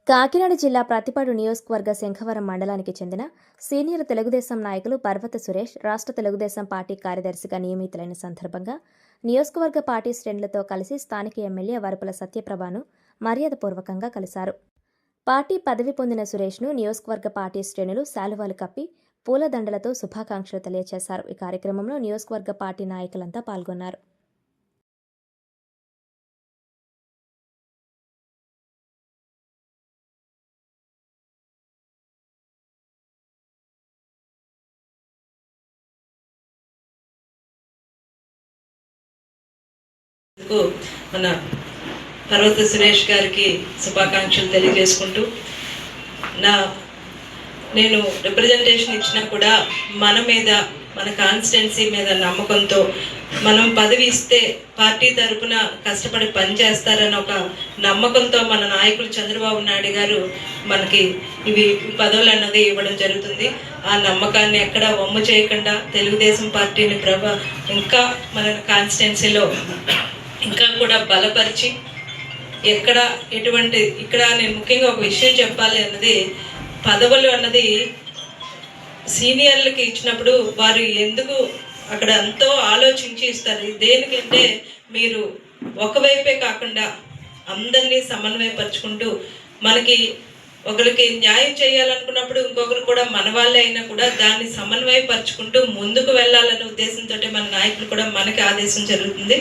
కాకినాడ జిల్లా ప్రతిపాడు నియోజకవర్గ శంఖవరం మండలానికి చెందిన సీనియర్ తెలుగుదేశం నాయకులు పర్వత సురేష్ రాష్ట్ర తెలుగుదేశం పార్టీ కార్యదర్శిగా నియమితులైన సందర్భంగా నియోజకవర్గ పార్టీ శ్రేణులతో కలిసి స్థానిక ఎమ్మెల్యే వరపుల సత్యప్రభను మర్యాదపూర్వకంగా కలిశారు. పార్టీ పదవి పొందిన సురేష్ను నియోజకవర్గ పార్టీ శ్రేణులు శాలువాలు కప్పి పూలదండలతో శుభాకాంక్షలు తెలియజేశారు. ఈ కార్యక్రమంలో నియోజకవర్గ పార్టీ నాయకులంతా పాల్గొన్నారు. మన పర్వత సురేష్ గారికి శుభాకాంక్షలు తెలియజేసుకుంటూ నేను రిప్రజెంటేషన్ ఇచ్చినా కూడా మన కాన్స్టిట్యున్సీ మీద నమ్మకంతో మనం పదవి ఇస్తే పార్టీ తరపున కష్టపడి పనిచేస్తారని ఒక నమ్మకంతో మన నాయకులు చంద్రబాబు నాయుడు గారు మనకి ఇవి పదవులు అన్నది ఇవ్వడం జరుగుతుంది. ఆ నమ్మకాన్ని ఎక్కడ వమ్ము చేయకుండా తెలుగుదేశం పార్టీని ఇంకా మన కాన్స్టిట్యున్సీలో ఇంకా కూడా బలపరిచి ఇక్కడ నేను ముఖ్యంగా ఒక విషయం చెప్పాలి అన్నది, పదవులు అన్నది సీనియర్లకి ఇచ్చినప్పుడు వారు ఎందుకు అక్కడ ఎంతో ఆలోచించి ఇస్తారు. దేనికంటే మీరు ఒకవైపే కాకుండా అందరినీ సమన్వయపరుచుకుంటూ మనకి ఒకరికి న్యాయం చేయాలనుకున్నప్పుడు ఇంకొకరు కూడా మన వాళ్ళే అయినా కూడా దాన్ని సమన్వయపరుచుకుంటూ ముందుకు వెళ్ళాలనే ఉద్దేశంతో మన నాయకులు కూడా మనకి ఆదేశం జరుగుతుంది.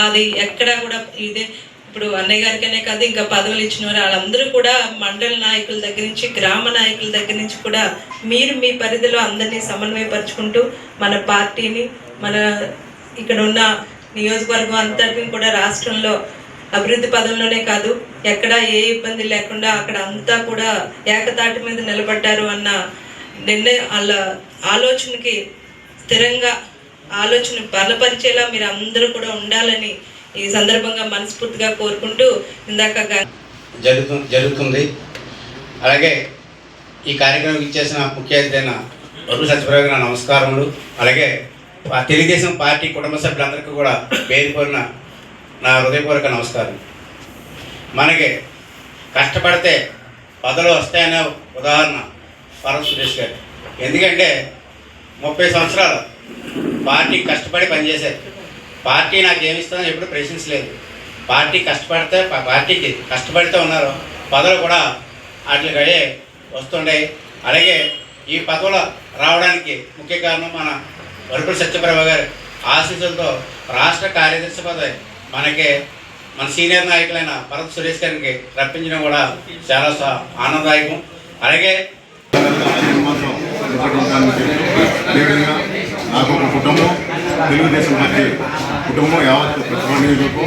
అది ఎక్కడా కూడా ఇదే ఇప్పుడు అన్నయ్య గారికనే కాదు, ఇంకా పదవులు ఇచ్చిన వారు వాళ్ళందరూ కూడా మండల నాయకుల దగ్గర నుంచి గ్రామ నాయకుల దగ్గర నుంచి కూడా మీరు మీ పరిధిలో అందరినీ సమన్వయపరుచుకుంటూ మన పార్టీని మన ఇక్కడ ఉన్న నియోజకవర్గం అంతటిని కూడా రాష్ట్రంలో అభివృద్ధి పదంలోనే కాదు ఎక్కడ ఏ ఇబ్బంది లేకుండా అక్కడ అంతా కూడా ఏకతాటి మీద నిలబడ్డారు అన్న వాళ్ళ ఆలోచనకి స్థిరంగా ఆలోచన బలపరిచేలా మీరు అందరూ కూడా ఉండాలని ఈ సందర్భంగా మనస్ఫూర్తిగా కోరుకుంటూ ఇందాక జరుగుతుంది. అలాగే ఈ కార్యక్రమం ఇచ్చేసిన ముఖ్య అతిథైన వరపుల సత్యప్రభ గారికి నమస్కారములు. అలాగే తెలుగుదేశం పార్టీ కుటుంబ సభ్యులందరికీ కూడా పేరు కోరిన నా హృదయపూర్వక నమస్కారం. మనకి కష్టపడితే పదవులు వస్తాయనే ఉదాహరణ పర్వత సురేష్ గారు. ఎందుకంటే 30 సంవత్సరాలు పార్టీ కష్టపడి పనిచేశారు. పార్టీ నాకు ఏమిస్తుందని ఎప్పుడు ప్రశ్నించలేదు. పార్టీకి కష్టపడితే ఉన్నారు. పదవులు కూడా వాటికి వస్తుండే. అలాగే ఈ పదవులు రావడానికి ముఖ్య కారణం మన వరపుల సత్యప్రభ గారి ఆశీస్సులతో రాష్ట్ర కార్యదర్శి పదవి మన సీనియర్ నాయకులైన పర్వత సురేష్ గారికి రప్పించడం కూడా చాలా ఆనందదాయకం. అలాగే నాకు ఒక కుటుంబం, తెలుగుదేశం పార్టీ కుటుంబం యావత్ ప్రతిపాదనకు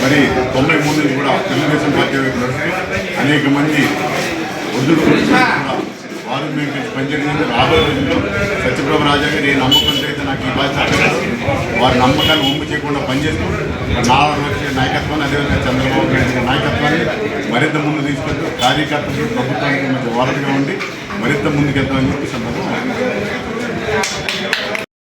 మరి 93 నుంచి కూడా తెలుగుదేశం పార్టీ వైపు అనేక మంది వృద్ధులు కూడా వారు మేము కలిసి పనిచేయడం. రాబోయే రోజుల్లో సత్యప్రభ రాజా గారు ఏ నమ్మకంతో అయితే నాకు ఈ బాధ్యత వారి నమ్మకాన్ని ఒమ్ము చేయకుండా పనిచేస్తూ నాలుగు వచ్చే నాయకత్వాన్ని, అదేవిధంగా చంద్రబాబు నాయుడు నాయకత్వాన్ని మరింత ముందు తీసుకెళ్తూ కార్యకర్తలు ప్రభుత్వానికి మధ్య వారధిగా ఉండి మరింత ముందుకెళ్తామని చెప్పి సందర్భంగా